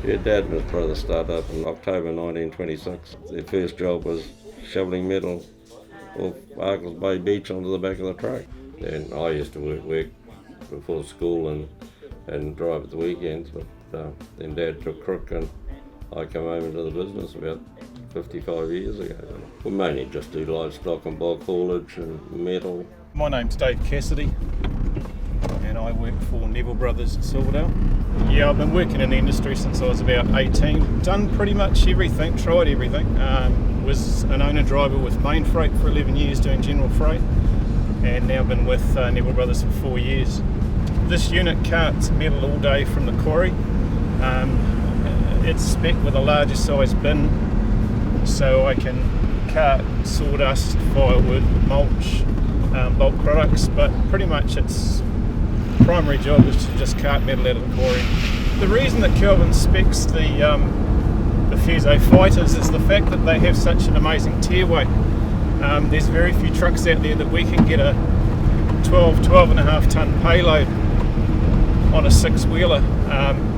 Yeah, Dad and his brother started up in October 1926. Their first job was shoveling metal off Arkles Bay Beach onto the back of the truck. And I used to work before school and drive at the weekends, but then Dad took crook and I came home into the business about 55 years ago. We mainly just do livestock and bulk haulage and metal. My name's Dave Cassidy and I work for Neville Brothers in Silverdale. Yeah, I've been working in the industry since I was about 18. Done pretty much everything, tried everything. Was an owner driver with Main Freight for 11 years doing general freight, and now been with Neville Brothers for 4 years. This unit carts metal all day from the quarry. It's spec'd with a larger size bin, so I can cart sawdust, firewood, mulch, bulk products, but pretty much its primary job is to just cart metal out of the quarry. The reason that Kelvin specs the Fuso Fighters is the fact that they have such an amazing tear weight. There's very few trucks out there that we can get a 12.5 tonne payload on a six-wheeler,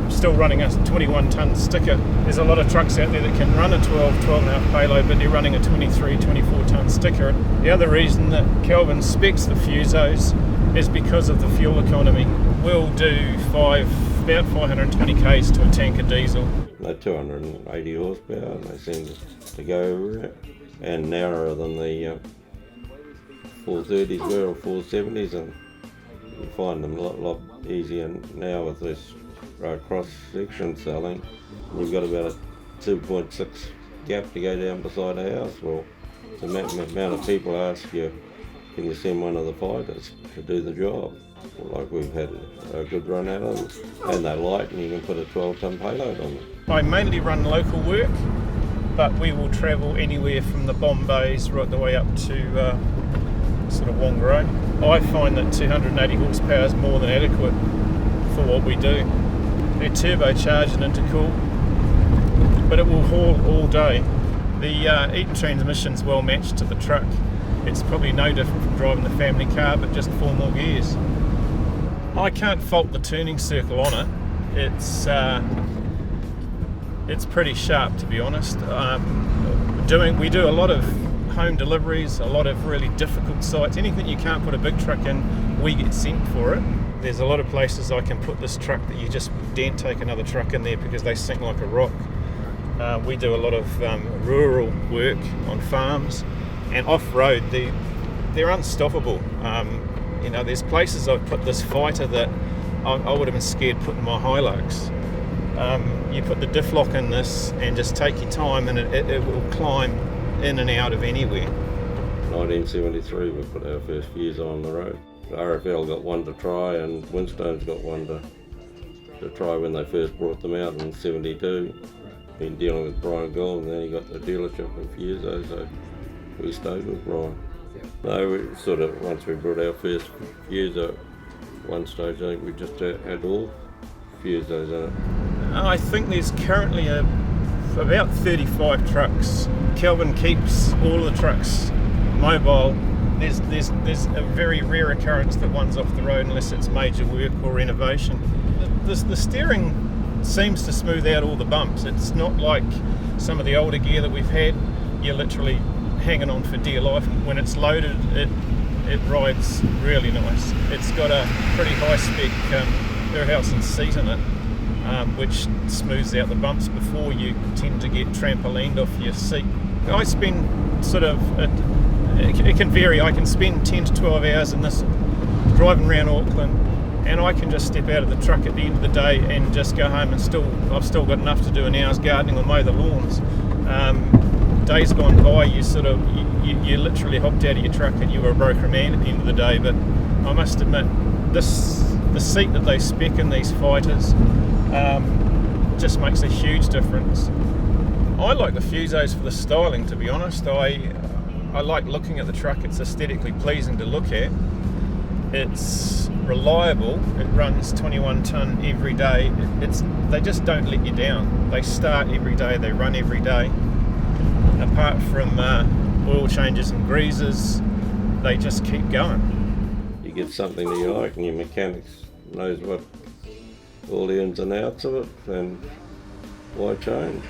still running a 21 tonne sticker. There's a lot of trucks out there that can run a 12.5 payload, but they're running a 24 tonne sticker. The other reason that Kelvin specs the Fusos is because of the fuel economy. We'll do about 520 k's to a tank of diesel. They're 280 horsepower and they seem to go everywhere, and narrower than the 430s were or 470s, and you find them a lot easier now with this cross section selling. We've got about a 2.6 gap to go down beside the house. Well, the amount of people ask you, can you send one of the fighters to do the job? Well, like we've had a good run at them, and they're light and you can put a 12 tonne payload on them. I mainly run local work, but we will travel anywhere from the Bombays right the way up to sort of Whangarei. I find that 280 horsepower is more than adequate for what we do. They're turbocharged and intercooled, but it will haul all day. The Eaton transmission's well matched to the truck. It's probably no different from driving the family car, but just 4 more gears. I can't fault the turning circle on it. It's pretty sharp, to be honest. We do a lot of home deliveries, a lot of really difficult sites. Anything you can't put a big truck in, we get sent for it. There's a lot of places I can put this truck that you just daren't take another truck in there because they sink like a rock. We do a lot of rural work on farms and off-road. They're unstoppable. There's places I've put this fighter that I would have been scared putting my Hilux. You put the diff lock in this and just take your time, and it will climb in and out of anywhere. 1973 we put our first Fuso on the road. RFL got one to try and Winstone's got one to try when they first brought them out in 72. Been dealing with Brian Gould, and then he got the dealership in Fuso, so we stayed with Brian. No, once we brought our first Fuso, at one stage I think we just had all Fusos in it. I think there's currently about 35 trucks. Kelvin keeps all of the trucks mobile. There's a very rare occurrence that one's off the road unless it's major work or renovation. The steering seems to smooth out all the bumps. It's not like some of the older gear that we've had. You're literally hanging on for dear life. When it's loaded, it rides really nice. It's got a pretty high spec Verhausen seat in it, which smooths out the bumps before you tend to get trampolined off your seat. I spend it can vary. I can spend 10 to 12 hours in this driving around Auckland, and I can just step out of the truck at the end of the day and just go home, and I've still got enough to do an hour's gardening or mow the lawns. Days gone by, you literally hopped out of your truck and you were a broker man at the end of the day. But I must admit, the seat that they spec in these fighters just makes a huge difference. I like the Fusos for the styling, to be honest. I like looking at the truck. It's aesthetically pleasing to look at. It's reliable. It runs 21 tonne every day. They just don't let you down. They start every day. They run every day. Apart from oil changes and greases, they just keep going. You get something that you like and your mechanics knows what all the ins and outs of it, and Why change?